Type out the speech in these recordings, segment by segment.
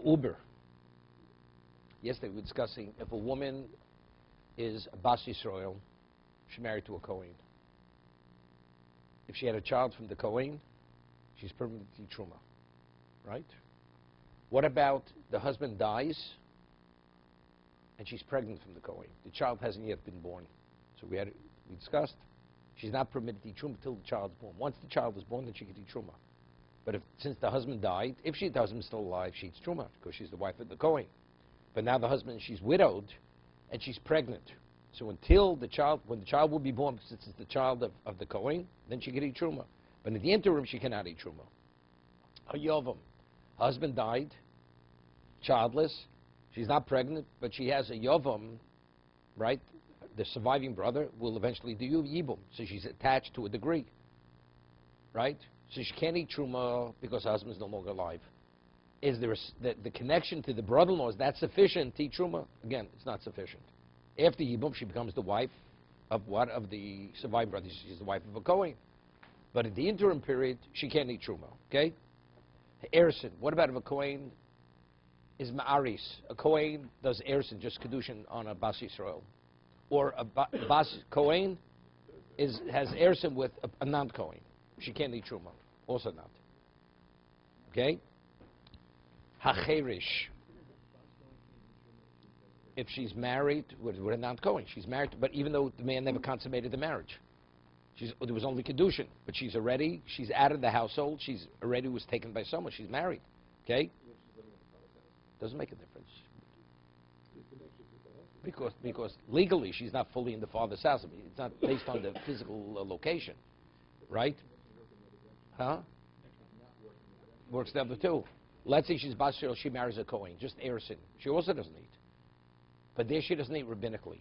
Uber. Yesterday we were discussing if a woman is a Bas Yisrael, she's married to a Kohen. If she had a child from the Kohen, she's permanently Truma, right? What about the husband dies and she's pregnant from the Kohen? The child hasn't yet been born. So we discussed, she's not permitted to eat Truma until the child's born. Once the child is born, then she can eat Truma. But since the husband died, if the husband's still alive, she eats Truma because she's the wife of the Kohen. But now the husband, she's widowed and she's pregnant. So until the child, when the child will be born, since it's the child of the Kohen, then she can eat Truma. But in the interim, she cannot eat Truma. A Yovam. Husband died, childless. She's not pregnant, but she has a Yovam, right? The surviving brother will eventually do Yibum. So she's attached to a degree, right? So she can't eat Truma because her husband's no longer alive. Is there the connection to the brother-in-law, is that sufficient to eat Truma? Again, it's not sufficient. After Yibum, she becomes the wife of what? Of the surviving brother. She's the wife of a Kohen. But in the interim period, she can't eat Truma, okay? Erison. What about if a Kohen is Ma'aris? A Kohen does Erison, just Kedushin on a Bas Yisrael. Or a Bas Kohen has Erison with a non-Kohen. She can't eat Truma. Also not. Okay? Hacherish. If she's married with a non-Kohen, she's married, but even though the man never consummated the marriage. There was only Kedushin, but she's out of the household, she's already was taken by someone, she's married. Okay? Doesn't make a difference. Because legally she's not fully in the father's house. I mean, it's not based on the physical location. Right? Huh? Works the other two. Let's say she's Bas Yisrael, she marries a Kohen, just Erison. She also doesn't eat. But there she doesn't eat rabbinically.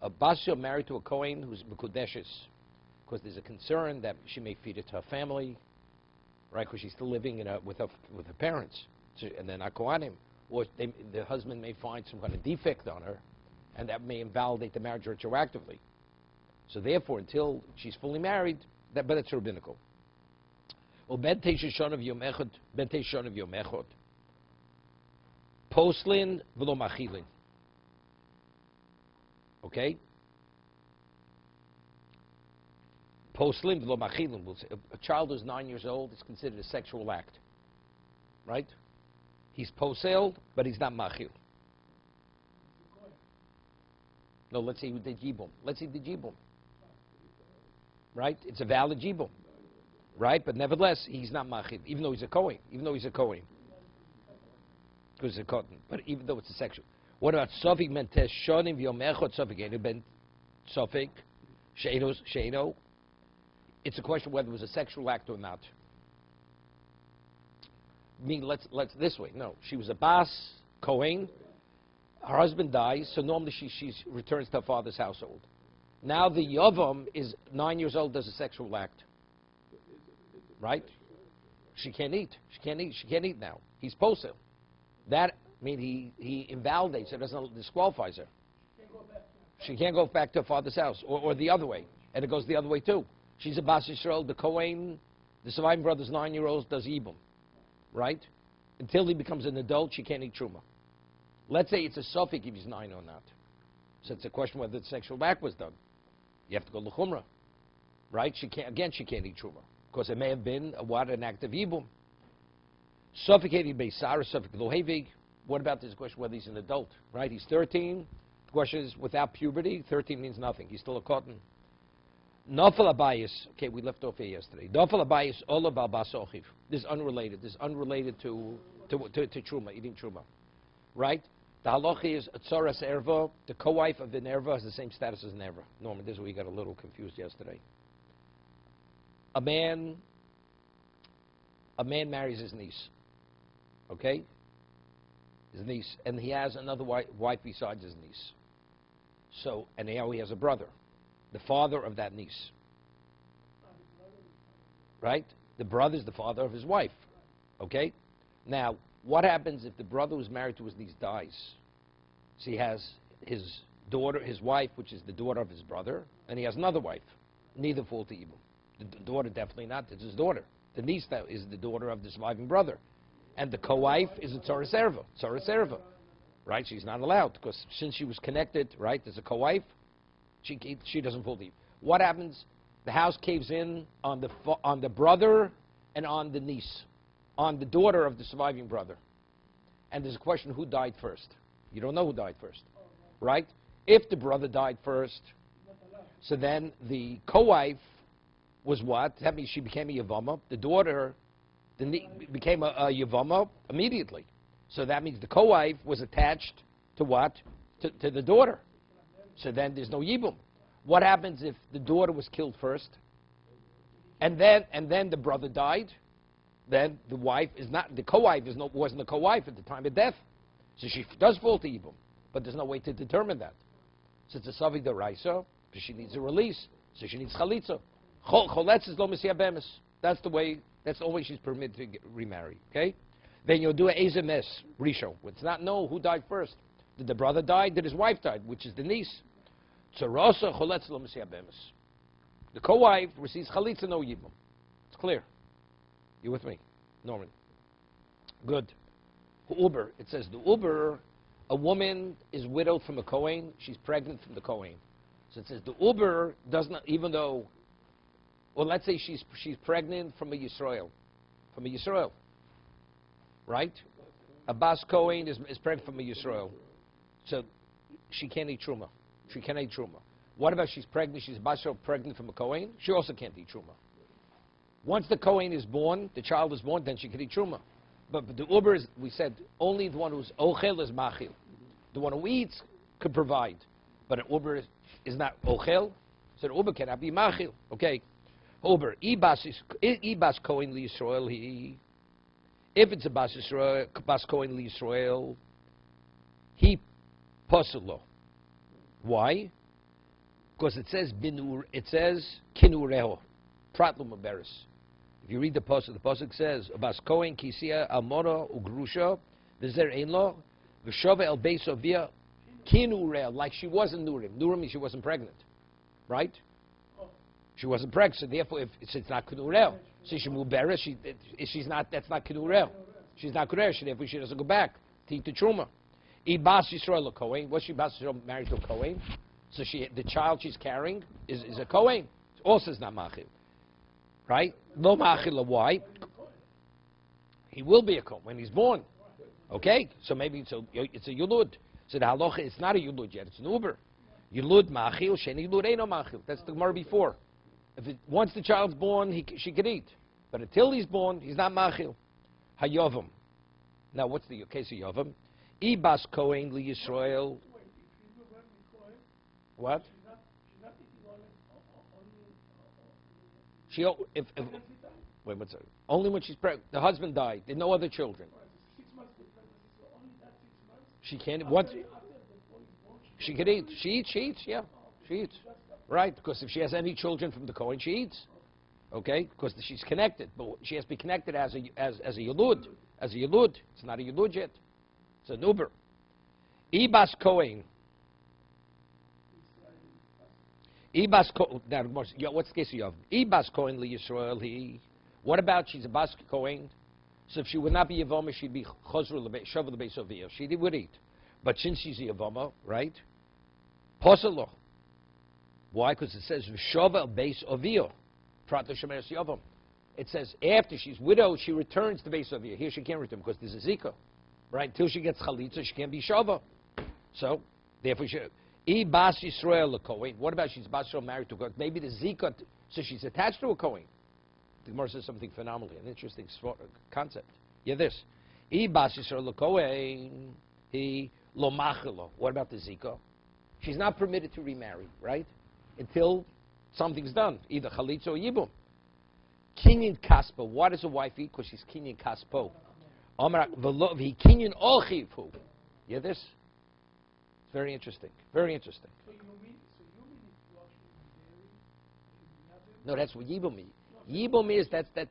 A Bas Yisrael married to a Kohen who's Mekudeshes, because there's a concern that she may feed it to her family, right? Because she's still living with her parents, and they're not Kohanim. Or the husband may find some kind of defect on her, and that may invalidate the marriage retroactively. So therefore, until she's fully married, but it's rabbinical. Well, ben teisha shon of yom echad, poslin v'lo machilin. Okay? Poslin v'lo machilin. A child who's 9 years old is considered a sexual act. Right? He's posel, but he's not machil. No, let's say he did jibum. Right? It's a valid jibum. Right? But nevertheless, he's not machil, even though he's a Kohen. Because it's a cotton. But even though it's a sexual. What about Sofik mentes shonim v'yom echad Sofik enu ben Sofik sheino? It's a question whether it was a sexual act or not. I mean, let's this way. No, she was a Bas Kohen. Her husband dies, so normally she returns to her father's household. Now the Yavam is 9 years old, does a sexual act. Right? She can't eat now. He's posel. That he invalidates her, doesn't disqualifies her. She can't go back to her father's house, or the other way, and it goes the other way too. She's a Bas Yisrael. The Kohen, the surviving brother's 9-year-old, does Yibum, right? Until he becomes an adult, she can't eat Truma. Let's say it's a Sofik if he's 9 or not. So it's a question whether the sexual act was done. You have to go l'chumrah, right? She can't eat Truma because it may have been an act of Yibum. Sofik Hedi Beisar, Sofik Lohevig. What about this question whether he's an adult, right? He's 13. The question is, without puberty, 13 means nothing. He's still a cotton. Nofel Abayis. Okay, we left off here yesterday. Nofel Abayis Ola Balbas Ochiv. This is unrelated. This is unrelated to Truma, eating Truma, right? The halacha is Tzoras Erva. The co-wife of the Nerva has the same status as Nerva. Norman, this is where we got a little confused yesterday. A man marries his niece. Okay? His niece. And he has another wife besides his niece. So, and now he has a brother. The father of that niece. Right? The brother is the father of his wife. Okay? Now, what happens if the brother who's married to his niece dies? So he has his daughter, his wife, which is the daughter of his brother, and he has another wife. Neither fall to evil. The daughter definitely not. It's his daughter. The niece that is the daughter of the surviving brother. And the co-wife is a Tzoras Erva, right? She's not allowed, because since she was connected, right, as a co-wife, she doesn't fall deep. What happens? The house caves in on the brother and on the niece, on the daughter of the surviving brother. And there's a question, who died first? You don't know who died first, right? If the brother died first, so then the co-wife was what? That means she became a Yavama. The daughter became a Yavama immediately. So that means the co-wife was attached to what? To the daughter. So then there's no Yibum. What happens if the daughter was killed first, and then the brother died? Then the wife is not, the co-wife wasn't the co-wife at the time of death. So she does fall to Yibum, but there's no way to determine that. So it's a Savik D'Oraisa, but she needs a release, so she needs Chalitza. Choletz is lo Mesiah Bemis. That's the way she's permitted to remarry, okay? Then you'll do an Ezemes, Risho. It's not know who died first. Did the brother die? Did his wife die, which is the niece? Tzarasa Choletz lo Mesiah Bemis. The co-wife receives Chalitza, no Yibum. It's clear. You with me, Norman? Good. Uber. It says the Uber, a woman is widowed from a Kohen, she's pregnant from the Kohen. So it says the Uber does not, even though, well, let's say she's pregnant from a Yisrael, right? A Bas Kohen is pregnant from a Yisrael, so she can't eat truma. She can't eat truma. What about she's pregnant? She's Bas pregnant from a Kohen. She also can't eat truma. Once the Kohen is born, the child is born, then she can eat truma. But the Uber is, we said, only the one who's ochel is machil. The one who eats could provide. But an Uber is not ochel, so the Uber cannot be machil. Okay. Uber, ibas Kohen li Yisrael, if it's a bas Kohen li Yisrael, he poselo. Why? Because it says kinureho, pratlum aberis. If you read the pasuk says, Bas Kohen kisia almora ugrusha, v'zer ein lo, v'shova el beis avia, kinureh, like she wasn't nurim. Nurim means she wasn't pregnant, right? She wasn't pregnant, so therefore, if it's not kinureh, so she muberes, she's not. That's not kinureh. She's not kinureh. Therefore, she doesn't go back to eat the truma. Ibas Yisrael a Kohen. Was she Bas Yisrael married to a Kohen? So the child she's carrying is a Kohen. Also is not machil. Right? No machila. Why? He will be a kohen when he's born. Okay? So maybe it's a yulud. So the halacha, it's not a yulud yet. It's an uber. Yulud machil, sheni yulud ain't no machil. That's the Gemara before. Once the child's born, she can eat. But until he's born, he's not machil. Hayovam. Now, what's the case of yovam? Ibas kohen li Yisrael. What? Wait, what's that? Only when she's pregnant. The husband died. There are no other children. She can't. What? She can eat. She eats. Yeah, she eats. Right, because if she has any children from the Kohen, she eats. Okay, because she's connected, but she has to be connected as a yulud. As a yulud, it's not a yulud yet. It's an uber. Ibas Kohen. Ibas Kohen. Now, what's the case of Ibas Kohen li Yisrael? What about she's a Bas Kohen? So if she would not be Yavoma, she'd be Chosru Shava L'Beis Aviyah. She would eat. But since she's a Yavoma, right? Poselo. Why? Because it says Shava L'Beis Aviyah. Prat L'Shemeres Yavam. It says after she's widowed, she returns to Beis Aviyah. Here she can't return because there's a Zika. Right? Until she gets Chalitza, she can't be Shava. So, therefore she... Bas Yisrael a Kohen. What about she's Bas Yisrael married to a Kohen? Maybe the Zika, so she's attached to a Kohen. The Gemara says something phenomenally, an interesting concept. Yeah, this. Bas Yisrael a Kohen. Lo machilo. What about the Zika? She's not permitted to remarry, right? Until something's done, either Chalitza or Yibum. Kinyan Kaspo. Why does a wife eat? Because she's Kinyan Kaspo. Amar v'hi Kinyan Olchivhu. Yeah, this. Very interesting. Very interesting. So you mean no, that's what Yibum is. Yibum is that's it.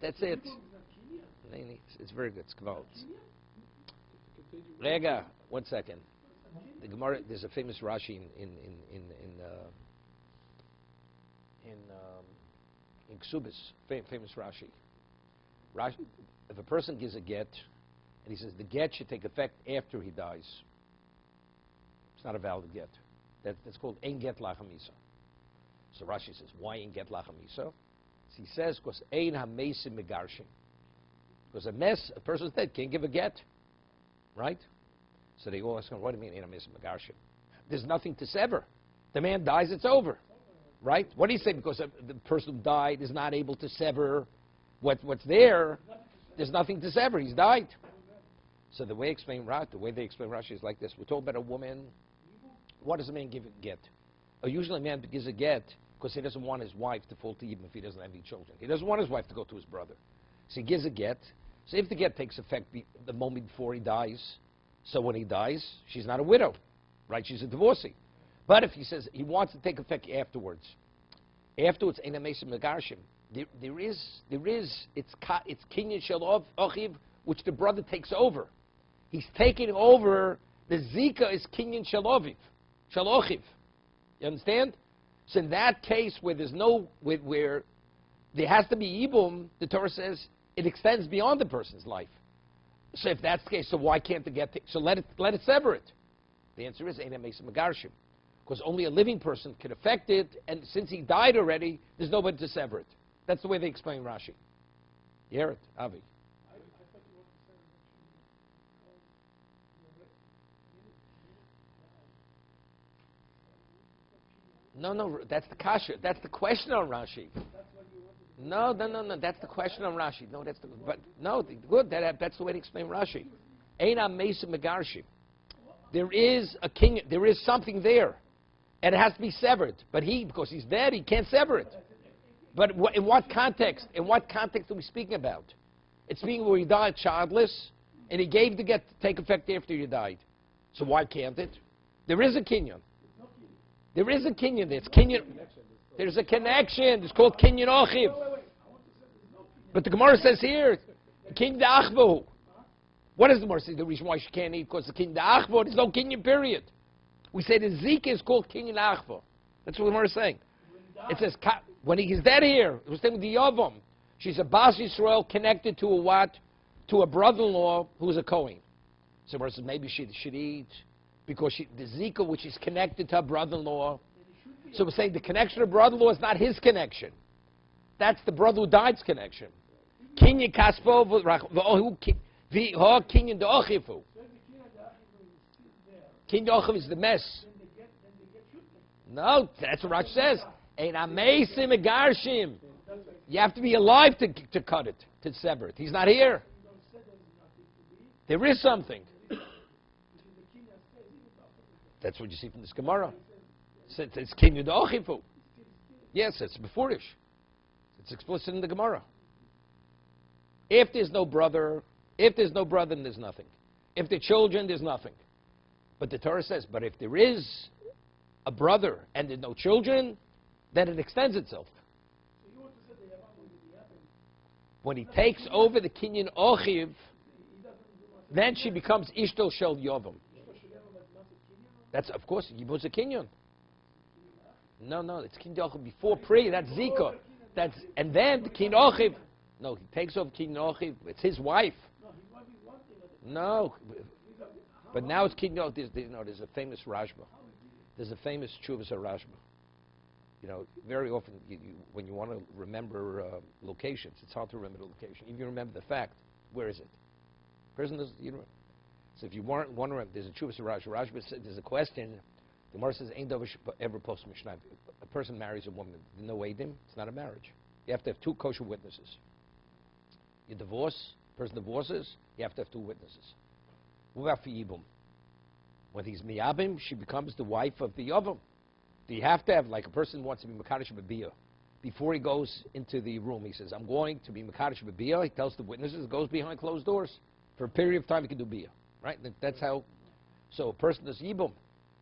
It's very good. It's Kavalt. Rega, 1 second. The Gemara. There's a famous Rashi in Ksubis. Famous Rashi. If a person gives a get, And he says the get should take effect after he dies. It's not a valid get. That's called ein get lachamisa. So Rashi says, why ein get lachamisa? So he says, because ein hamesim megarshim. Because a person's dead, can't give a get. Right? So they all ask him, what do you mean ein hamesim megarshim? There's nothing to sever. The man dies, it's over. Right? What do you say? Because the person who died is not able to sever what's there. There's nothing to sever. He's died. So the way they explain Rashi is like this. We're talking about a woman. What does a man give a get? Usually a man gives a get because he doesn't want his wife to fall to even if he doesn't have any children. He doesn't want his wife to go to his brother. So he gives a get. So if the get takes effect the moment before he dies, so when he dies, she's not a widow. Right? She's a divorcee. But if he says he wants to take effect afterwards, ein hamesim megarshim, there is it's kinyan shel achiv, which the brother takes over. He's taking over. The zika is kinyan shel achiv. You understand? So in that case, where there's where there has to be ibum, the Torah says it extends beyond the person's life. So if that's the case, so why can't the get? So let it sever it. The answer is ein hamesim megarshim, because only a living person can affect it, and since he died already, there's nobody to sever it. That's the way they explain Rashi. You hear it, Avi? No, that's the kasha. That's the question on Rashi. No, that's the question on Rashi. Good. That's the way to explain Rashi. Ein hamesim megarshim. There is a king. There is something there, and it has to be severed. But because he's dead, he can't sever it. But in what context? In what context are we speaking about? It's speaking where he died childless, and he gave the get to take effect after he died. So why can't it? There is a kinyan. There is a kinyan. It's kinyan. There's a connection. It's called kinyan achiv. But the Gemara says here, kinyan da'achvu. What does the Gemara say? The reason why she can't eat because the kinyan da'achvu. There's no kinyan period. We say the zika is called kinyan da'achvu. That's what the Gemara is saying. It says when he's dead here, it was saying with the yavam. She's a Bas Yisrael connected to a what? To a brother-in-law who's a Kohen. So the Gemara says maybe she should eat. Because the zika, which is connected to her brother-in-law. So we're saying the connection of brother-in-law is not his connection. That's the brother who died's connection. Kinyan kaspo kinyan da'achifu. Kinyan da'achiv is the mess. No, that's what Rashi says. Ein hamesim megarshim. You have to be alive to cut it, to sever it. He's not here. There is something. That's what you see from this Gemara. It's kinyan da'achifu. Yes, it's beforish. It's explicit in the Gemara. If there's no brother, then there's nothing. If they're children, there's nothing. But the Torah says, but if there is a brother and there's no children, then it extends itself. When he takes over the kinyan achiv, then she becomes ishto shel yavam. That's, of course, Yibuz a kinyan. No, it's kinyan achiv before pre. That's zika. And then the kinyan achiv. No, he takes over kinyan achiv. It's his wife. No, but now it's kinyan. There's a famous Rashba. There's a famous Chuvas Rashba. Very often when you want to remember locations, it's hard to remember the location. If you remember the fact, where is it? Person does, So if you want to remember, there's a Chuvas Rashba. Rashba says there's a question. The Gemara says, "Ain't ever post mishnah." A person marries a woman. No edim. It's not a marriage. You have to have two kosher witnesses. You divorce. Person divorces. You have to have two witnesses. What about for yibum? When he's miyabim, she becomes the wife of the yavam. Do you have to have, like a person wants to be mekadosh b'biyah? Before he goes into the room, he says, I'm going to be mekadosh b'biyah. He tells the witnesses, goes behind closed doors. For a period of time, he can do biyah. Right? That's how. So a person does yibum.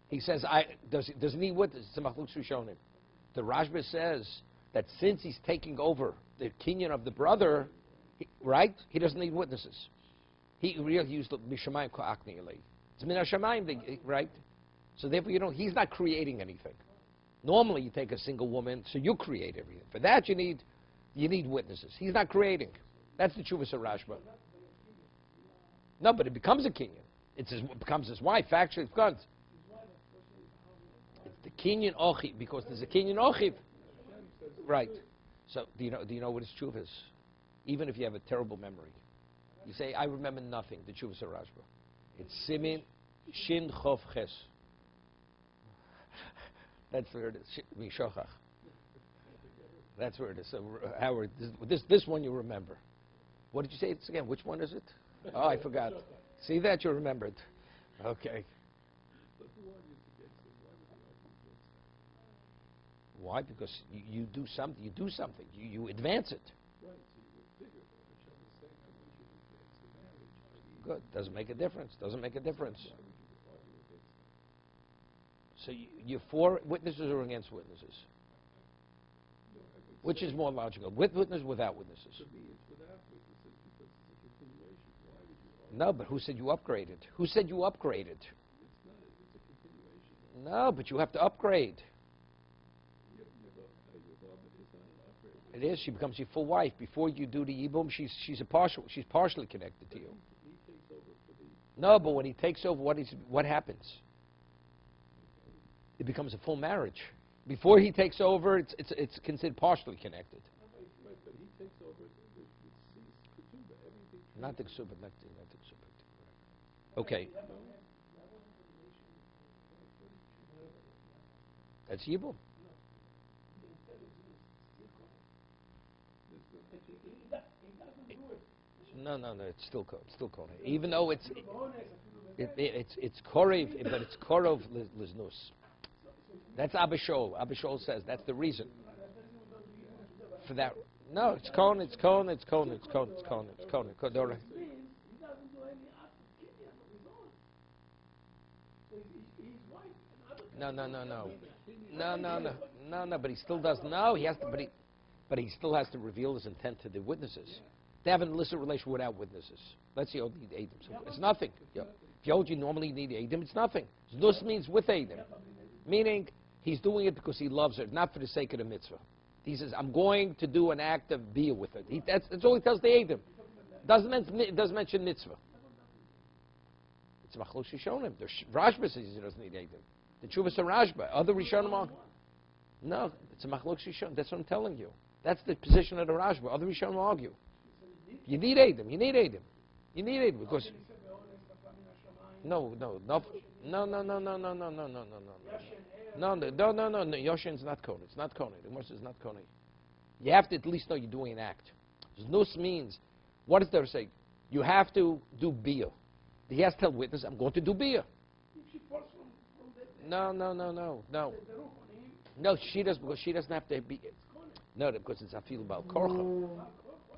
He says, doesn't need witnesses. It's a machlok rishonim. The Rashba says that since he's taking over the kinyan of the brother, he doesn't need witnesses. He really used the mishamayim ka'akni alei. It's min hashamayim, right? So therefore, he's not creating anything. Normally, you take a single woman, so you create everything. For that, you need witnesses. He's not creating. That's the Chuvas of Rashba. No, but it becomes a Kenyan. It becomes his wife. Actually, it becomes. It's the Kenyan Ochiv, because there's a Kenyan Ochiv. Right. So, do you know what his tshuva is? Even if you have a terrible memory. You say, I remember nothing, the tshuva Rashba. It's Simin Shin Chof Ches. That's where it is. Mishochach. That's where it is. So, Howard, this one you remember. What did you say it's again? Which one is it? Oh, I forgot. See that? You remembered. Okay. Why? Because you do something. You do something. You advance it. Good. Doesn't make a difference. Doesn't make a difference. So you're for witnesses or against witnesses? Which is more logical? With witnesses, without witnesses? No, but who said you upgraded? Who said you upgraded? No, but you have to upgrade. It is. She becomes your full wife. Before you do the yibum, she's partially connected to you. No, but when he takes over, what happens? It becomes a full marriage. Before he takes over, it's considered partially connected. But he takes over everything. Not the ksuba, not the ksuba. Okay. That's yibum. No, it's still korev. Even though it's korev, but it's korov liznus. That's Abba Shaul. Abba Shaul says that's the reason for that. No, it's Cohen. No. But he still does. No, he has to. But he still has to reveal his intent to the witnesses. They have an illicit relation without witnesses. Let's say you need Adam. So it's nothing. Yeah. If you hold you normally need Adam, it's nothing. Znus means with Adam, meaning he's doing it because he loves her, not for the sake of the mitzvah. He says, "I'm going to do an act of bia with her." That's all he tells the Adam. Doesn't mention mitzvah. It's machlok shishonim. Rashba says he doesn't need Adam. The Chuvas of Rashba. Other Rishonim are. No, it's a machlok shishonim. That's what I'm telling you. That's the position of the Rashba. Other Rishonim argue. You need Adam. Because no. Yoshin's not Kone. It's not Kone. The Gemara says not Kone. You have to at least know you're doing an act. Znus means, what does there say? You have to do bia. He has to tell witness, I'm going to do bia. No, she does, because she doesn't have to be. No, because it's afil bal korcha.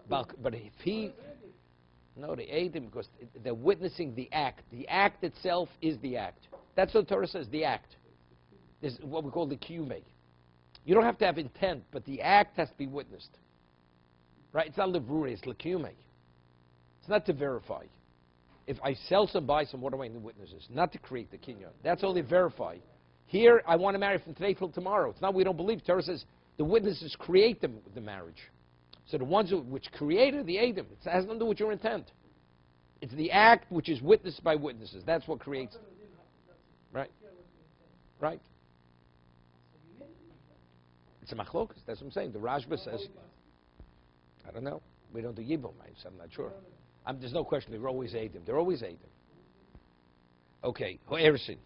But if he, they aid him because they're witnessing the act. The act itself is the act. That's what the Torah says, the act. This is what we call the kiyumei. You don't have to have intent, but the act has to be witnessed. Right? It's not levrure, it's l'kiyumei. It's not to verify. If I sell some, buy some, what do I need witnesses? Not to create the kinyan. That's only verify. Here, I want to marry from today till tomorrow. It's not we don't believe. Torah says the witnesses create the marriage. So the ones which created the Adam, it has nothing to do with your intent. It's the act which is witnessed by witnesses. That's what creates it. Right. It's a machlokas. That's what I'm saying. The Rashba says, I don't know. We don't do yibum, so I'm not sure. There's no question. They're always Adam. Okay. Ersin.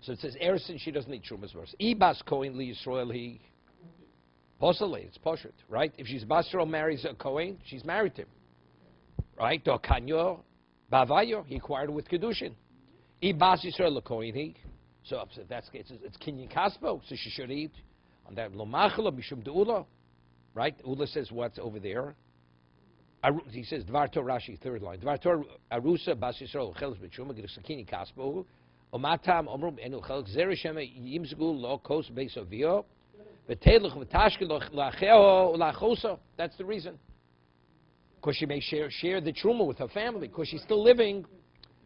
So it says Ersin. She doesn't need Trumas verse. Ibas Kohen li Yisrael he. Possibly, it's poshut, right? If she's Basra marries a Kohen, she's married to him. Right? Or Kanyo, Bavayo, he acquired her with Kedushin. Ibas Yisrael Kohen he. So that's it's Kinyan Kaspo, so she should eat. On that Lomachla, Mishum De'ula. Right? Ula says what's over there. He says, Dvar Torah Rashi, third line. Dvar Torah Arusa Bas Yisrael Cheles B'Tshuma Kinyan Kaspo. Omatam Omrum Enu Cheles Zereshem Yimzgu Lo Kos Beis Avio. That's the reason. Because she may share the truma with her family, because she's still living.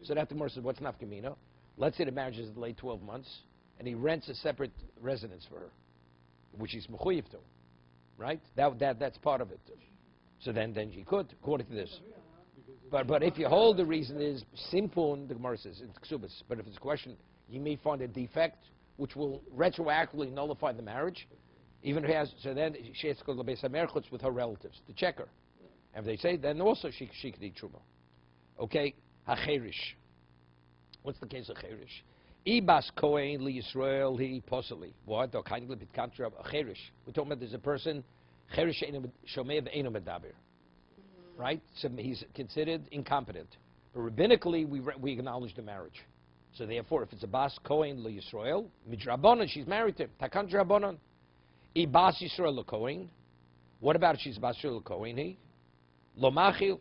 So that the Gemara says, what's nafkamina? Let's say the marriage is delayed 12 months, and he rents a separate residence for her, which he's mechuyev to, right? That's part of it. So then she could, according to this. Because But if you hold the reason is simpun, the Gemara says it's ksubas. But if it's a question, you may find a defect which will retroactively nullify the marriage, even if it has. So then she has to go to the Beis HaMerchutz with her relatives to check her. And if they say, then also she could eat truma. Okay, hacherish. What's the case of cherish? Ibas kohen li Yisrael he possibly. What? Or kind of bit country of cherish. We're talking about there's a person cherish shomev eno medaber. Right? So he's considered incompetent. But rabbinically, we acknowledge the marriage. So therefore, if it's a bas kohen li Yisrael, midrabanan, she's married to him. Takan drabanan. I bas Yisrael kohen. What about if she's bas Yisrael kohen? He lo machil.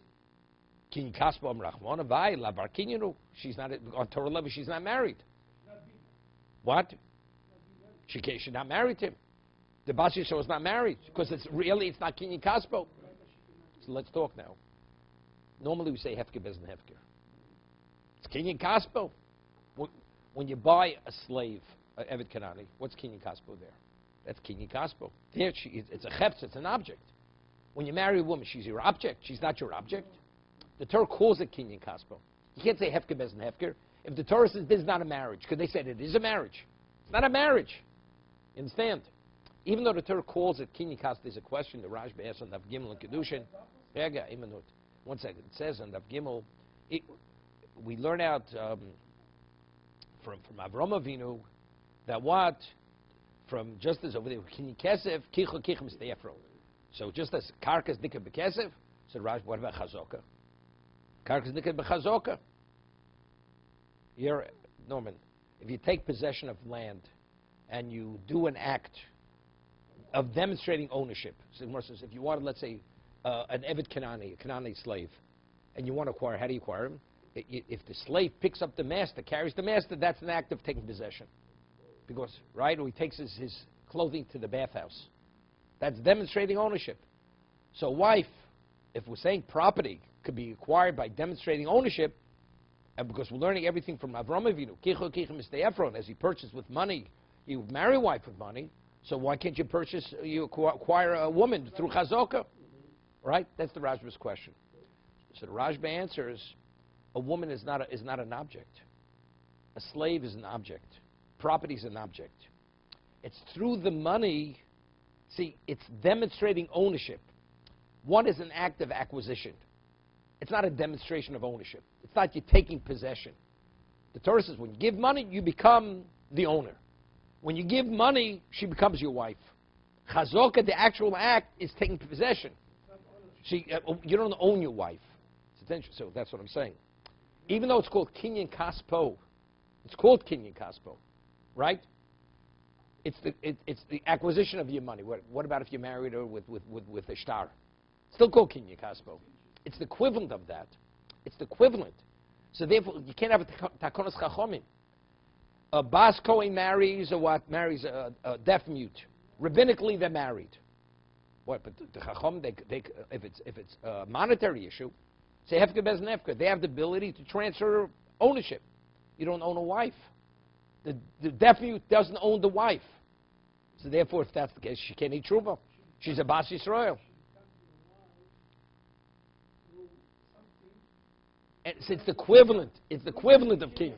Kin kaspa rachmana vai la barkinyanu. She's not on Torah level. She's not married. What? She's not married to him. The bas Yisrael is not married because it's not kinyan kaspo. So let's talk now. Normally we say hefker bezin hefker. It's kinyan kaspo. When you buy a slave, Evet Kanani, what's kinyan kaspo there? That's kinyan kaspo. There, it's a chefs, it's an object. When you marry a woman, she's your object. She's not your object. The Torah calls it kinyan kaspo. You can't say hefker bezin hefker. If the Torah says this is not a marriage, because they said it is a marriage. It's not a marriage. You understand? Even though the Torah calls it kinyan kaspo, there's a question the Rashba asks on Daf Gimel and Kedushin. One second. It says on Daf Gimel, we learn out from Avram Avinu that what? From just as over there, kinyan kesef, kicho misteyefro. So just as karkas nikah bekesef, so Rash, what about chazoka? Karkas nikah bechazoka. Here, Norman, if you take possession of land and you do an act of demonstrating ownership, so if you wanted, let's say, an Evet Kanani, a Kanani slave, and you want to acquire, how do you acquire him? If the slave picks up the master, carries the master, that's an act of taking possession. Because, right, or he takes his clothing to the bathhouse. That's demonstrating ownership. So wife, if we're saying property could be acquired by demonstrating ownership, and because we're learning everything from Avram Avinu, kicho mistei Ephron, as he purchased with money, you marry a wife with money, so why can't you acquire a woman through chazokah? Right? That's the Rashba's question. So the Rashba answers, a woman is not an object. A slave is an object. Property is an object. It's through the money, see, it's demonstrating ownership. One is an act of acquisition. It's not a demonstration of ownership. It's not you taking possession. The Torah says when you give money, you become the owner. When you give money, she becomes your wife. Chazokah, the actual act, is taking possession. See, you don't own your wife. So that's what I'm saying. Even though it's called kinyan kaspo, it's called kinyan kaspo, right? It's the acquisition of your money. What about if you married her with a shtar? Still called kinyan kaspo. It's the equivalent of that. It's the equivalent. So therefore, you can't have a takonos chachomim. A bas kohen marries marries a deaf mute. Rabbinically, they're married. What? But the chachom, if it's a monetary issue, say hefker bezin hefker, they have the ability to transfer ownership. You don't own a wife. The deaf mute doesn't own the wife. So therefore, if that's the case, she can't eat truma. She's a bas Yisrael. It's the equivalent. It's the equivalent of king.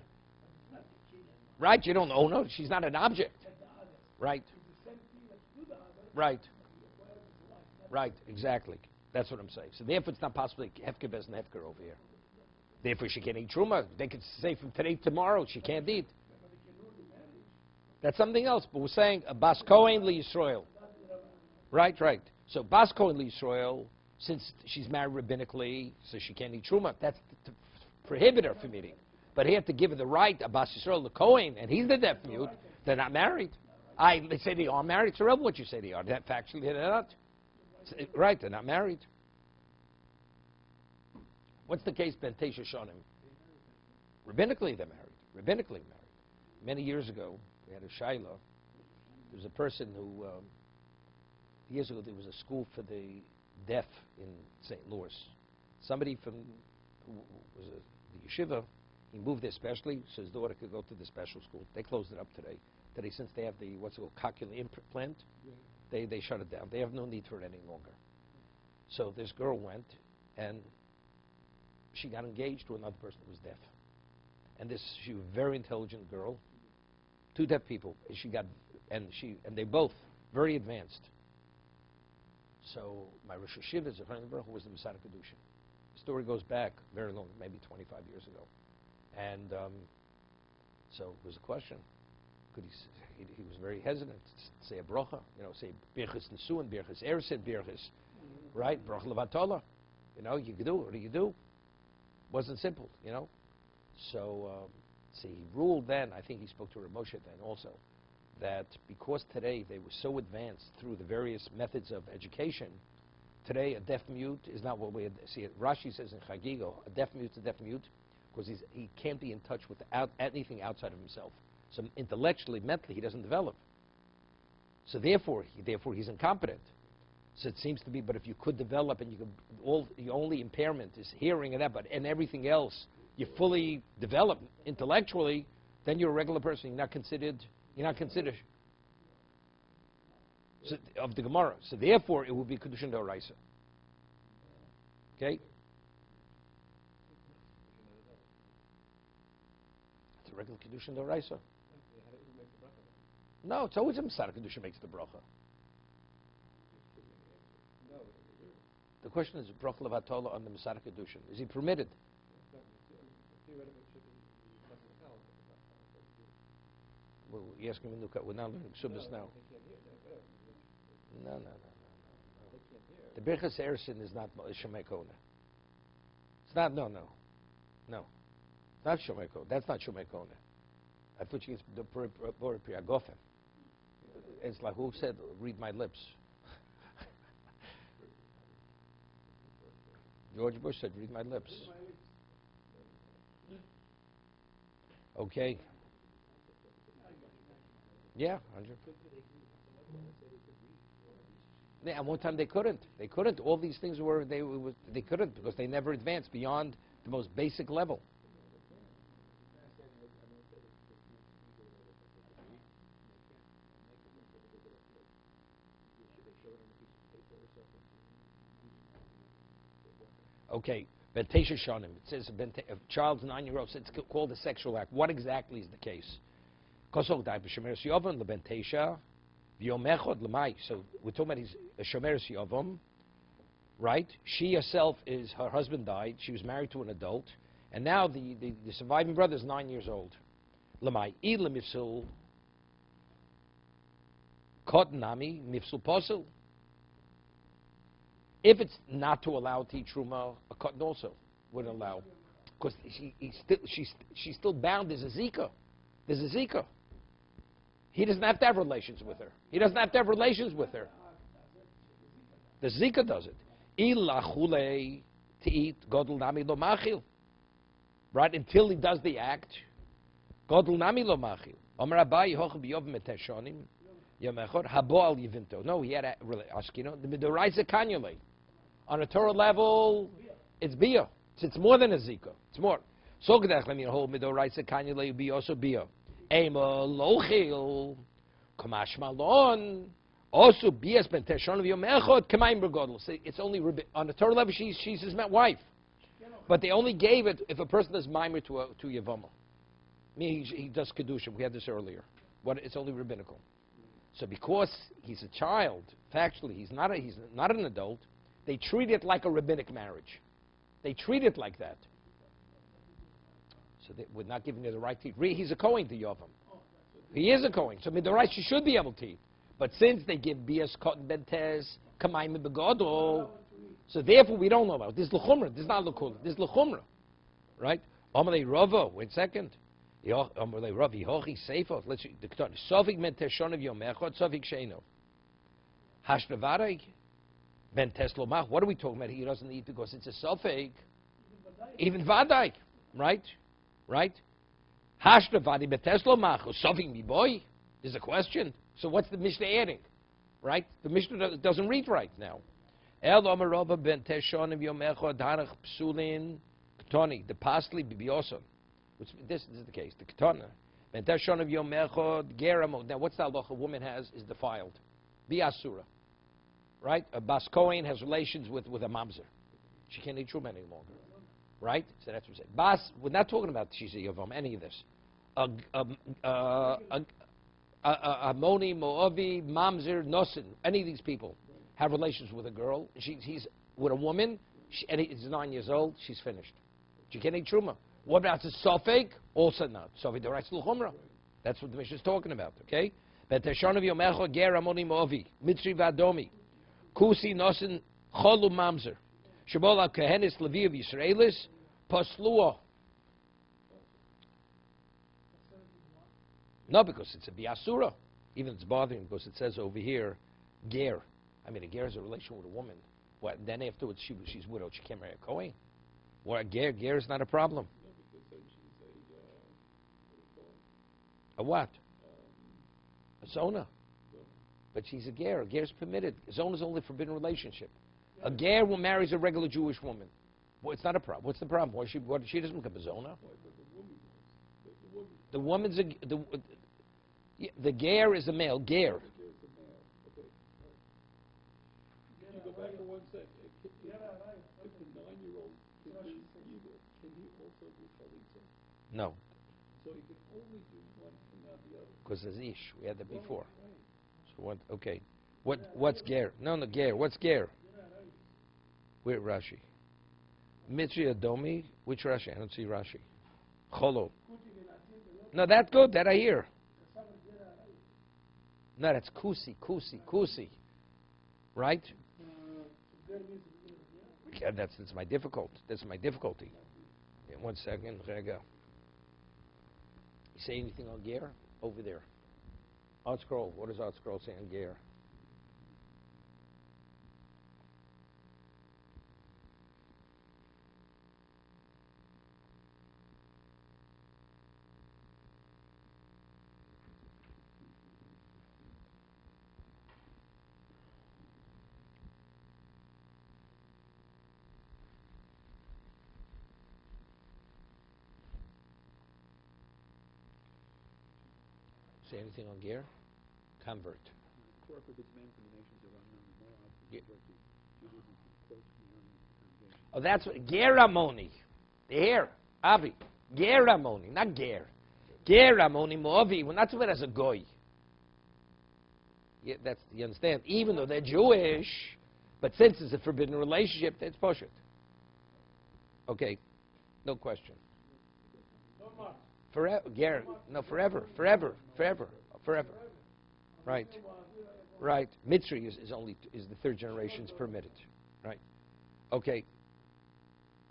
Right? You don't own her. She's not an object. Right. Right. Right. Exactly. That's what I'm saying. So therefore, it's not possible hefker bezin hefker over here. Therefore, she can't eat truma. They could say from today to tomorrow she can't eat. That's something else. But we're saying a bas kohen li Yisrael. Right. Right. So bas kohen li Yisrael, since she's married rabbinically, so she can't eat truma. That's to prohibit her from eating. But he had to give her the right, a bas Yisrael, the kohen, and he's the deaf mute. They're not married. They say they are married. It's irrelevant what you say they are. Factually, they're not. Right, they're not married. What's the case, Ben Tesha Shonim? Rabbinically, they're married. Rabbinically married. Many years ago, we had a shaila. There was a person who, years ago, there was a school for the deaf in St. Louis. Somebody who was the yeshiva, he moved there specially so his daughter could go to the special school. They closed it up today. Since they have the, what's it called, cochlear implant, they shut it down. They have no need for it any longer. So this girl went, and she got engaged to another person who was deaf. And she was a very intelligent girl, 2 deaf people. And they both very advanced. So my Rosh Hashiva is a friend of the who was the Masada Kedushin. The story goes back very long, maybe 25 years ago. And so it was a question. He was very hesitant to say a bracha, say Birchas Nesuin, Birchas Ersin, Birchas, right? Bracha Levatola. You do, what do you do? Wasn't simple, So, he ruled then, I think he spoke to Rav Moshe then also, that because today they were so advanced through the various methods of education, today a deaf mute is not what we see it. Rashi says in Chagigo, a deaf mute's a deaf mute because he can't be in touch with anything outside of himself. So intellectually, mentally, he doesn't develop. So therefore he's incompetent. So it seems to be, but if you could develop and your only impairment is hearing and everything else, you fully develop intellectually, then you're a regular person. You're not considered of the Gemara. So therefore, it would be Kedushin D'Oraisa. Okay? It's a regular Kedushin D'Oraisa. No, it's always a Masada Kedushin makes the bracha. The question is, bracha Levatola on the Masada Kedushin. Is he permitted? Well, you're asking me, we're not learning Ksubas now. No. The Birchas Ersin is not Shomei Kona. It's not, no. It's not Shomei Kona. That's not Shomei Kona. I thought you the Bore Priagofen. It's like, who said, read my lips? George Bush said, read my lips. Okay. Yeah, 100. Yeah, and one time they couldn't. They couldn't. All these things they couldn't because they never advanced beyond the most basic level. Okay, Bentesha Shonim. It says a child's 9-year-old. It's called a sexual act. What exactly is the case? So we're talking about his Shomeres Yovam, right? She herself her husband died. She was married to an adult, and now the surviving brother is 9 years old. Lamai ila mifsul kotnami mifsul posul. If it's not to allow to eat truma, a cotton also wouldn't allow, because she's still bound. There's a zika. There's a zika. He doesn't have to have relations with her. The zika does it. Ila chule to eat godel nami lo machil. Right, until he does the act. Godel nami lo machil. Amar Abaye hochem biyov meteshonim yamechor habo al yivinto. No, he had askino the midoraisa kanyule. On a Torah level, it's bia. It's more than a zika. It's more. So gedach let me hold midoraisa kanyule be also bia. Ema lochil kamash malon also bias ben teshon of yomechot kamaim bergodel. It's only on the Torah level. She's his wife, but they only gave it if a person does mimer to yavama. He does kedusha. We had this earlier. It's only rabbinical. So because he's a child, factually he's not an adult. They treat it like a rabbinic marriage. They treat it like that. So we're not giving her the right to eat. He's a Kohen to Yovam. He is a Kohen. So Midorai, she should be able to eat. But since they give Bias, Cotton, Bentes, Kamayim, Begodo, so therefore we don't know about it. This is L'chumra. This is not L'kul. This is L'chumra. Right? Amalei Rava. Wait a second. Amalei Rava. Yehochi Seifot. Let's see. The Ketan. Sofik Menteshon of Yomechot. Sofik Sheino. Hashnevareg. Bentes Lomach. What are we talking about? He doesn't eat because it's a Sofik. Even Vadaik. Right? Right? Hashtavadi beteslo machu soving me boy. There's a question. So what's the Mishnah adding? Right? The Mishnah doesn't read right now. El omerova ben teshonim yomecho darach psulin ktoni the pasli bibioson. This is the case. The ketona ben teshonim yomecho geramo. Now what's that law a woman is defiled? Biasura. Right? A bas kohen has relations with a mamzer. She can't eat truma any longer. right? So that's what we say. Bas, we're not talking about she's a yavam, any of this. Amoni, Moavi, Mamzer, Nosin, any of these people have relations with a girl. He's with a woman, and he's 9 years old, she's finished. She can't eat truma. What about the sofek? Also not. Sofek the right chumrah. That's what the Mishnah is talking about, okay? But Teshanav Yomecha Ger Amoni Moavi, Mitzri Vadomi, Kusi Nosin Cholu Mamzer, Shabola Kehenis Levi of Yisraelis, Paslua. No, because it's a biasura. Even it's bothering because it says over here, ger. I mean, a ger is a relation with a woman. What? Then afterwards, she's widowed. She can't marry a kohen. Well, a ger is not a problem. No, because then she's A what? A zona. But she's a ger. A ger is permitted. Zona is only a forbidden relationship. A ger will marries a regular Jewish woman. Well, it's not a problem. What's the problem? Why she doesn't become a zona? The woman's the ger is a male. Ger. If you go back for 1 second, if the 9-year-old can he also do chalitza? No, So he can only do one and not the other. because there's ish. We had that before. So what? Okay. What's ger? No, ger. What's ger? Where Rashi? Mitri Adomi. Which Rashi? I don't see Rashi. Cholo. No, that's good. That I hear. No, that's kusi. Right? Yeah, that's my difficulty. That's my difficulty. Yeah, 1 second. There I go. You say anything on ger? Over there. Art scroll. What does Art scroll say on ger? Say anything on ger? Convert. Yeah. Oh, that's what Geramoni. Here, Avi. Geramoni, not Ger. Geramoni Moavi. We're not talking about as a goy. Yeah, that's you understand. Even though they're Jewish, but since it's a forbidden relationship, it's poshut. Okay, no question. Forever, Ger. No, forever. Right. Mitzri is the third generation is permitted. Right. Okay.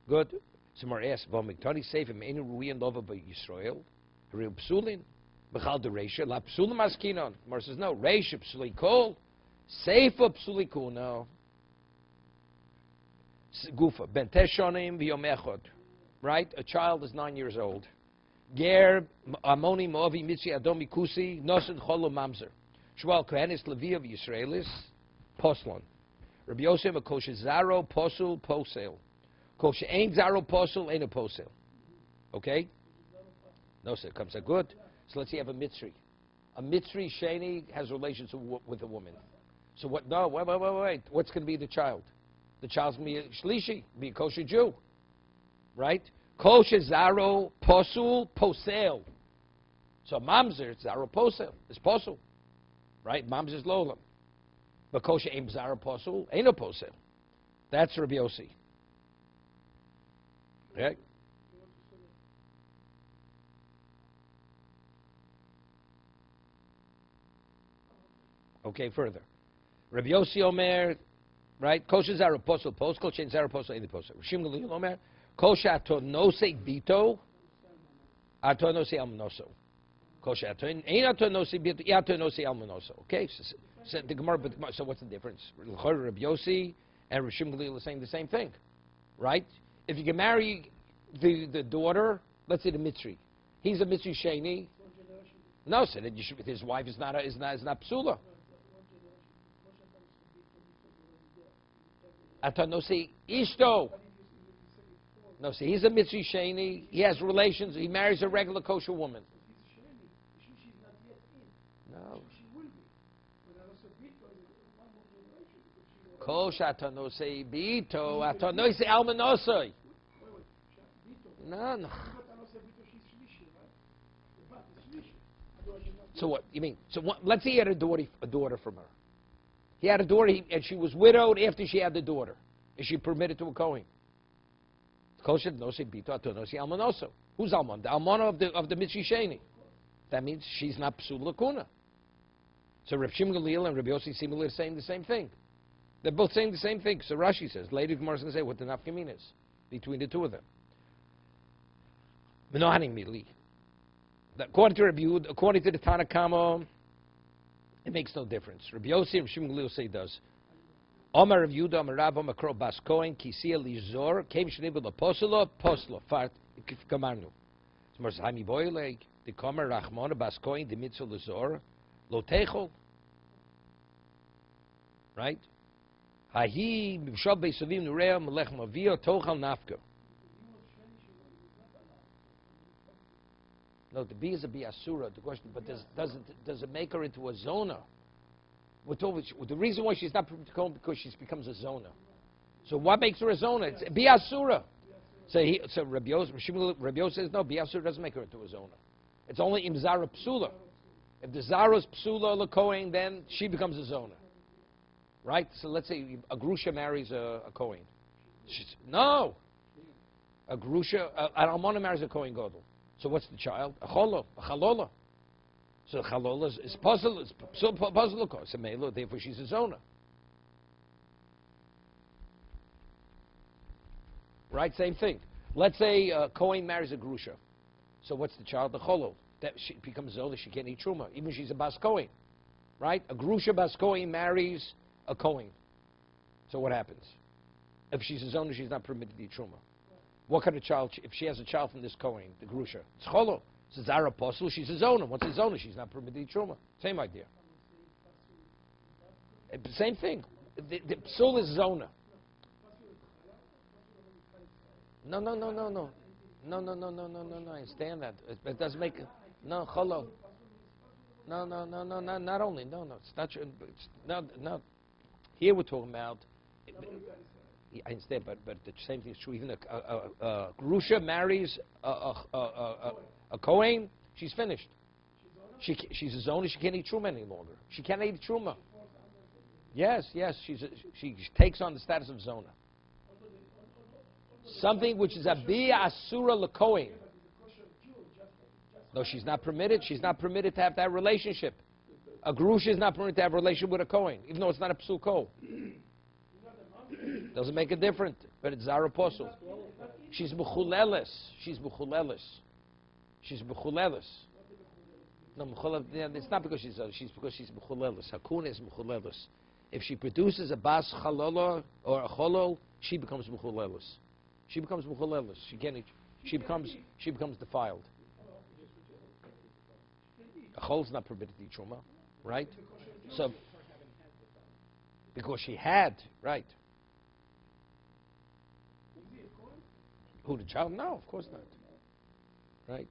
Good. Somewhere asks, "V'miktani seifim enu ruiyan lova b'Yisrael, reil psulin, b'chal de reisha la psulim askinon." Mar says no. Reisha psuli kol, seifa psuli kuno. Gufa ben teshonim v'yom echad. Right. A child is 9 years old. Ger amoni moavi mitzi adomi kusi nosen cholo mamzer. Shmuel kohenis levi of Yisraelis poslon. Rabbi Yosef a kosher zaro posul posel. Kosher ain't zaro posul ain't a posel. Okay? No, sir. Comes out good. So let's say you have a mitzri. A mitzri sheni has relations with a woman. So what? No, wait. What's going to be the child? The child's going to be a shlishi, be a kosher Jew, right? Kosher zaro posul posel. So mamzer it's zaro posel. It's posul, right? Mamzer is lolam. But kosher ain't zaro posul ain't a posel. That's Rabbi Yossi. Okay. Okay, further. Rabbi Yossi Omer, right? Kosher zaro posul post. Kosher ain't zaro posul ain't a posel. Rishim Gamliel Omer. Kosher atonose bito, atonose almanoso. Kosher aton ain't atonose bito, atonose almanoso. Okay, so the Gemara, so what's the difference? Rabbi Yossi and Rishim Gamliel are saying the same thing, right? If you can marry the daughter, let's say the Mitzri, he's a Mitzri Sheni. No, so that his wife is not psula. Atonose ishto. No, see, he's a Mitzri Sheni. He has relations. He marries a regular kosher woman. No. Kosher atonose bito atonose almanosoi. No, no. So what, you mean, so what, let's say he had a daughter from her. He had a daughter, and she was widowed after she had the daughter. Is she permitted to a Kohen? Kosher nosi bito atonosi almanoso. Who's almon? The almana of the Mitzvah. That means she's not psul lakuna. So Reb Shimon Gamliel and Reb Yossi seemingly are saying the same thing. They're both saying the same thing. So Rashi says, later Gemara is going to say what the nafkamin is between the two of them. Menohaning mili. According to Reb Yud, according to the Tanna Kama, it makes no difference. Reb Yossi and Reb Shimon Gamliel say it does. Omar Reb Yudah, Omar Rav, Omar Kro Bas Kohen, Kisiya Lizor, Kem Shnibel Apostle, Fart Kamarnu. Smars Haimi Boyle, the Komer Rachmona Bas Kohen, the Mitzvah Lizor, Lo Techol. Right? Hahi Mishal Beisavim Nurea Melech Mavio Tochal Nafka. No, the B is a Biasura. The question, but does it make her into a zona? The reason why she's not permitted to come because she becomes a zona. So what makes her a zona? It's biasura. So Rabbi Yosef says no, biasura doesn't make her into a zona. It's only imzara psula. If the zara is psula lekohen, then she becomes a zona. Right? So let's say a grusha marries a kohen. No, a grusha, an almana marries a kohen gadol. So what's the child? A cholo, a chalola. So chalola is puzzle, it's puzzle, it's a melo, therefore she's a zona. Right, same thing. Let's say Kohen marries a grusha. So what's the child? The cholo. That she becomes zona, she can't eat truma, even if she's a bas Kohen. Right? A grusha bas Kohen marries a Kohen. So what happens? If she's a zona, she's not permitted to eat truma. What kind of child, if she has a child from this Kohen, the grusha? It's cholo. It's a zara apostle, she's a zona. What's a zona? She's not permitted to eat truma. Same idea. Same thing. The psul is zona. No. No. I understand that. It doesn't make no cholo. No. Not only. No. It's not true. It's not. Here we're talking about. I understand, but the same thing is true. Even a grusha marries a Kohen, she's finished. She's a zona. She can't eat truma any longer. She can't eat truma. Yes. She takes on the status of zona. Something which is a biya asura lekohen. No, she's not permitted. She's not permitted to have that relationship. A grusha is not permitted to have a relationship with a Kohen, even though it's not a psul kol. Doesn't make a difference, but it's zara apostle. She's mechuleles. No, it's not because she's because she's mechuleles. Hakuna is mechuleles. If she produces a bas chalola or a cholol, she becomes mechuleles. She becomes mechuleles. She can't. She becomes defiled. A chol's not permitted to eat truma, right? So because she had, right? Who, the child? No, of course not. Right?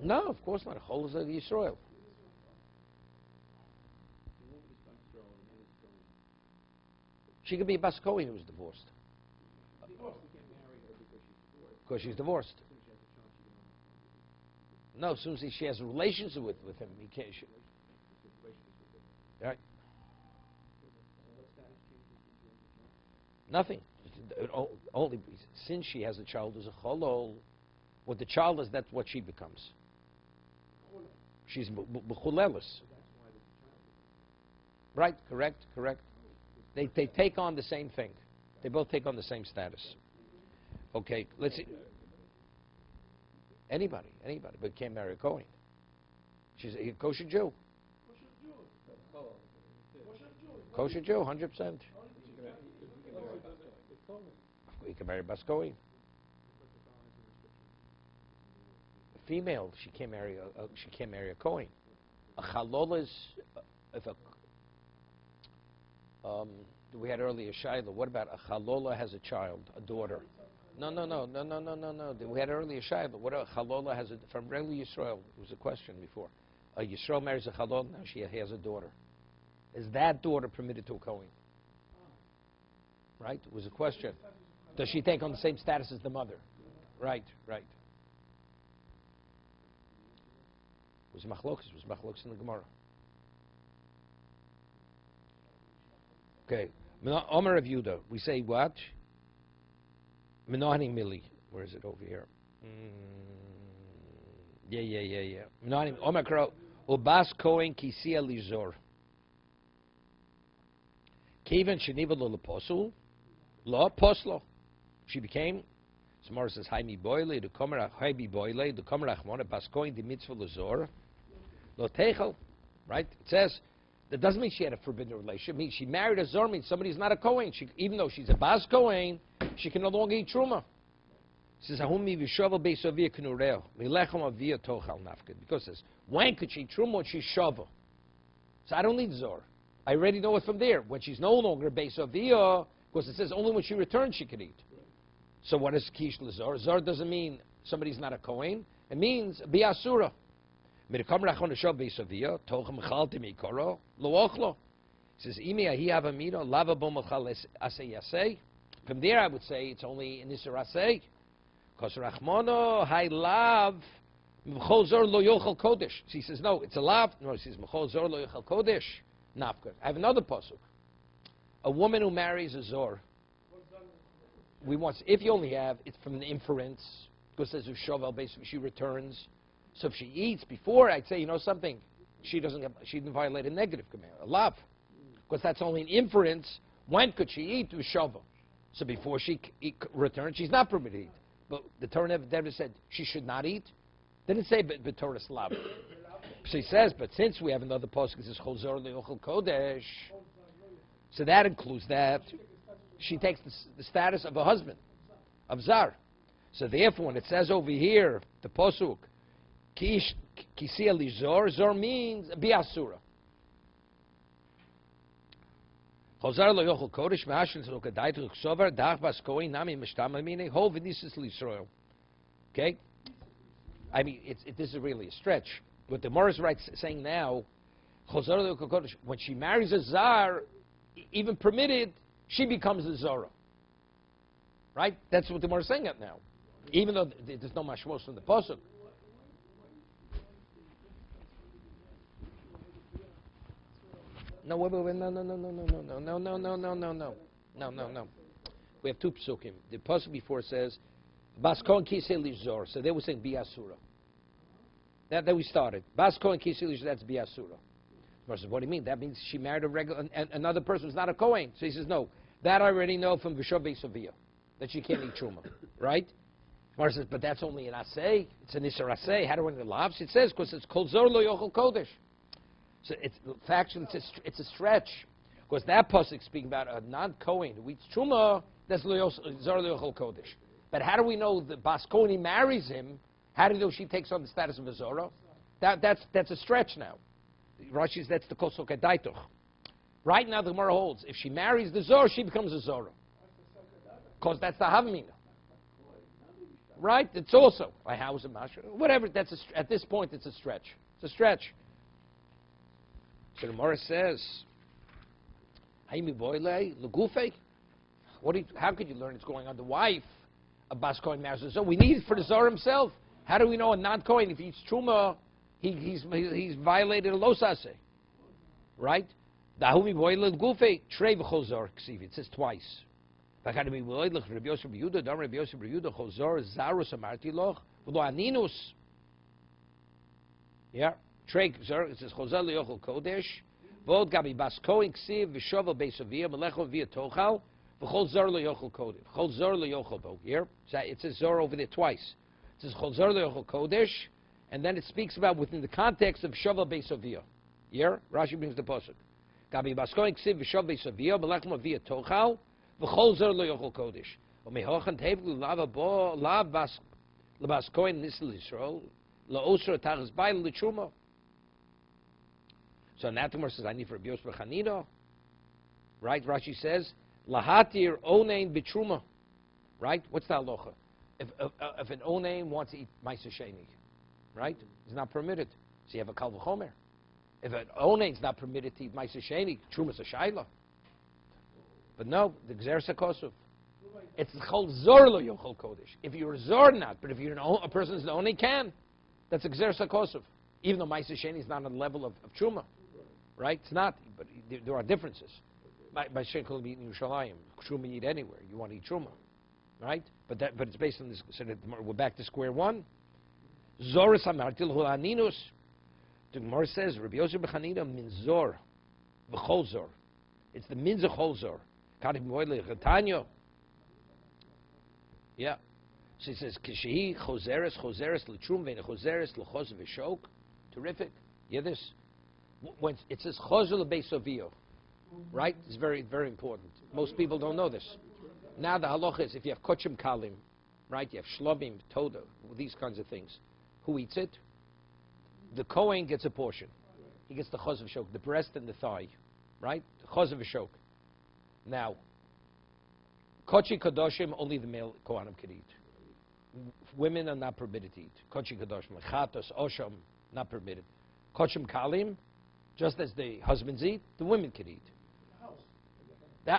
No, of course not. A chol is a Yisrael. She could be a bas Kohen who was divorced. Because she's divorced. No, as soon as she has a relationship with him, he can't. Right? Nothing. Only since she has a child who's a cholol, what the child is, that's what she becomes. She's mechuleles. Right? Correct. They take on the same thing. They both take on the same status. Okay, let's see. Anybody, but can't marry a Kohen. She's a kosher Jew. Kosher Jew, 100%. You can marry a bas Kohen. A female, she can't marry a Kohen. A chalola is if a we had earlier Shiloh. What about a chalola has a child, a daughter? No. We had earlier Shiloh. What a chalola has from regular Yisrael? It was a question before. A Yisrael marries a chalola. Now she has a daughter. Is that daughter permitted to a Kohen? Right? It was a question. Does she take on the same status as the mother? Right. Was machlokas in the Gemara. Okay. Omer of Yudah. We say what? Menahani Mili. Where is it over here? Yeah. Menahani Omer Kro. Ubas Kohen Kisia Lizor. Kivan Sheniva Lo Leposul. Lo Poslo. She became. Tomorrow says Haimi Boile, the Komer Haimi Boile, the Komer Achmona, Bas Kohen, the Mitzvah Lizor. Lo Techel. Right? It says. That doesn't mean she had a forbidden relationship. It means she married a Zor, means somebody who's not a Kohen. Even though she's a Bas Kohen, she can no longer eat Truma. It says, because it says, when could she eat Truma when she's Shava? So I don't need Zor. I already know it from there. When she's no longer Beis Aviyah, because it says only when she returns she can eat. So what is Kish L'Zor? Zor doesn't mean somebody's not a Kohen. It means Biasura. It says, from there I would say it's only in Isser Aseh. Because Rachmono, Hai Lav, M'chol Zor Lo Yochel Kodesh. She says, no, it's a Lav. No, she says, M'chol Zor Lo Yochel Kodesh. Nafka. I have another pasuk. A woman who marries a Zor. If you only have, it's from the inference. Because it says, Ushovel, basically, she returns. So if she eats before, I'd say, you know something, she didn't violate a negative command, a lav. Because that's only an inference. When could she eat? To shava. So before she returns, she's not permitted to eat. But the Torah never said she should not eat. Didn't say b'toras lav. So he says, but since we have another pasuk that says chol zor le'ochel kodesh, so that includes that she takes the status of a husband, of zar. So therefore, when it says over here, the pasuk, Kisia Lizor, Zor means Biasura. Chozar lo yochel kodesh ma'ashin zol kadait ruchsover dach bas koin nami mishtam amine hov v'nisis l'Yisrael. Okay, I mean this is really a stretch. What the Morris writes saying now, Chozar lo yochel kodesh, when she marries a zar, even permitted, she becomes a zora. Right? That's what the Morris is saying it now, even though there's no mashmos from the pasuk. No. We have two psukim. The pasuk before says, Bas Kohen Kisei Lizor. So they were saying Biasura. That we started. Bas Kohen Kisei Lizor, that's Biasura. Versus, what do you mean? That means she married another person who's not a Kohen. So he says, no. That I already know from V'shav Beis that she can't eat Truma. Right? Gemara says, but that's only an Aseh. It's an Isser Aseh. How do we know the Lavs? It says, because it's Kol Zor Lo Yochel Kodesh. So factually, it's a stretch, because that pasuk speaking about a non-Kohen who eats truma, that's Zor Le'ochel Kodesh. But how do we know that Bas Kohen marries him? How do we know she takes on the status of a Zora? That's a stretch now. Rashi says that's the Kosok Adaitoch. Right now the Gemara holds if she marries the Zor, she becomes a Zora, because that's the Havamina. Right? It's also a house of Masha. Whatever. At this point, it's a stretch. It's a stretch. So the Gemara says, how could you learn it's going on? The wife of Bas Kohen marries the Zor. We need it for the Zor himself. How do we know a non-Kohen, if he eats Truma, he's violated a Losase? Right? It says twice. Yeah. It says Chozal Le'ochel Kodesh, Vod Gabi Bas Kohen Ksiv V'Shovel Beis Aviyah Melecho V'Yah Tochal V'Chol Zor Le'ochel Kodesh. Chol Zor Le'ochel here. So it says Zor over there twice. It says Chol Zor Le'ochel Kodesh, and then it speaks about within the context of Shovel Beis Aviyah. Here, Rashi brings the pasuk. Gabi Bas Kohen Ksiv V'Shovel Beis Aviyah Melecho V'Yah Tochal V'Chol Zor Le'ochel Kodesh. U'mehochan Tevlu Lav Bas Kohen Nisel Yisrael La'osra Tachas Bail L'Truma. So Natamar says, I need for Rabbi Yosef Chanina. Right? Rashi says, Lahatir onein bitruma. Right? What's the halacha? If an onein wants to eat Ma'aser Sheni, right? It's not permitted. So you have a Kal V'chomer. If an onein is not permitted to eat Ma'aser Sheni, Truma's a Shaila. But no, the Gzer Sakosov. It's chol zor lo yochol kodesh. If you're zor, not. But if you're a person's the only can, that's exer sakosov. Even though Ma'aseh Sheni is not on the level of truma, right? It's not. But there are differences. By shekel eat in Yerushalayim, truma eat anywhere. You want to eat truma, right? But it's based on this. So that we're back to square one. Zoris amartil hu aninus. The Gemara says Rabbi Yosef b'Chanina min zor, b'chol zor. It's the min zechol zor. Kadim moile chetanyo. Yeah. She says kishehi chozeres l'trum ve'ne chozeres l'chos v'shok. Terrific. Yeah, this. When it says chozer l'beisovio, right? It's very, very important. Most people don't know this. Now the halacha is if you have kochim kalim, right? You have shlobim, toda, these kinds of things. Who eats it? The Kohen gets a portion. He gets the chos v'shok, the breast and the thigh, right? The chos v'shok. Now, kochi kadoshim, only the male kohanim can eat. Women are not permitted to eat. Kochi kadoshim, chatos, osham, not permitted. Kochim kalim, just as the husbands eat, the women can eat.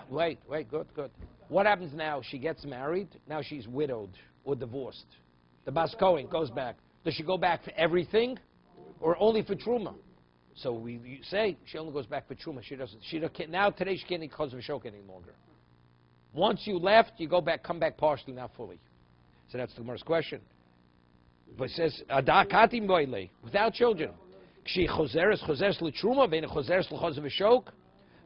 Wait, good. What happens now? She gets married. Now she's widowed or divorced. The Bas Kohen goes back. Does she go back for everything, or only for truma? So we say she only goes back for truma. She doesn't. Now today she can't eat chos v'shok any longer. Once you left, you go back, come back partially, not fully. So that's the Gemara's question. But it says adakatim boile without children. Kshi chozeres l'truma ve'ne chozeres l'chos v'shok.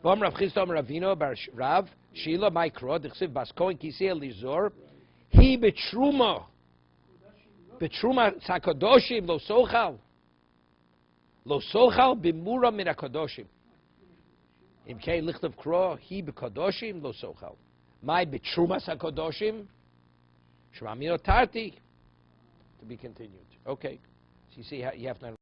V'am Rav Chisda Ravino bar Rav Shila Ma'ikro d'chsiv Bas Kohen kisei lizor he betruma sakadoshim lo sochal b'mura min hakadoshim imkei lichtav kro he b'kadoshim lo sochal my betruma sakadoshim shmamino tarti to be continued. Okay, so you see how you have to.